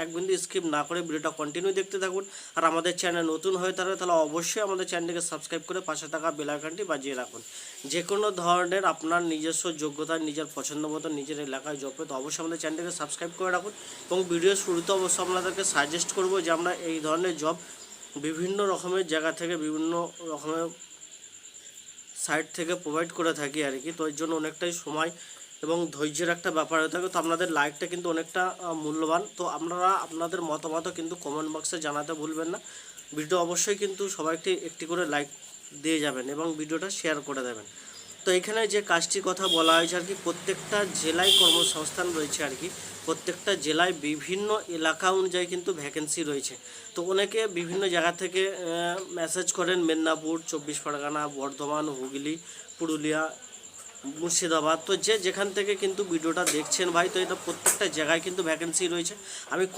এক বিন্দু স্কিপ না করে ভিডিওটা কন্টিনিউ দেখতে থাকুন। আর আমাদের চ্যানেল নতুন হয়ে থাকে তাহলে অবশ্যই আমাদের চ্যানেলটিকে সাবস্ক্রাইব করে পাশে থাকা বেল আইকনটি বাজিয়ে রাখুন। যে কোনো ধরনের আপনার নিজস্ব যোগ্যতা, নিজের পছন্দ মতো নিজের এলাকায় জব পেতে অবশ্যই আমাদের চ্যানেলটিকে সাবস্ক্রাইব করে রাখুন। এবং ভিডিওর শুরুতে অবশ্যই আপনাদেরকে সাজেস্ট করব যে আমরা এই ধরনের জব বিভিন্ন রকমের জায়গা থেকে, বিভিন্ন রকমের সাইট থেকে প্রোভাইড করে থাকি আর কি। তো এর জন্য অনেকটাই সময় এবং ধৈর্যের একটা ব্যাপার হয়ে থাকে। তো আপনাদের লাইকটা কিন্তু অনেকটা মূল্যবান। তো আপনারা আপনাদের মতামত কিন্তু কমেন্ট বক্সে জানাতে ভুলবেন না। ভিডিও অবশ্যই কিন্তু সবাইকে একটি করে লাইক দিয়ে যাবেন এবং ভিডিওটা শেয়ার করে দেবেন। তো এখানে যে কাজটির কথা বলা হয়েছে আর কি, প্রত্যেকটা জেলায় কর্মসংস্থান রয়েছে আর কি। প্রত্যেকটা জেলায় বিভিন্ন এলাকা অনুযায়ী কিন্তু ভ্যাকেন্সি রয়েছে। তো অনেকে বিভিন্ন জায়গা থেকে মেসেজ করেন, মেদিনীপুর, 24 পরগনা, বর্ধমান, হুগলি, পুরুলিয়া, মুর্শিদাবাদ। তো যে যেখান থেকে কিন্তু ভিডিওটা দেখছেন ভাই, তো এটা প্রত্যেকটা জায়গায় কিন্তু ভ্যাকেন্সি রয়েছে। আমি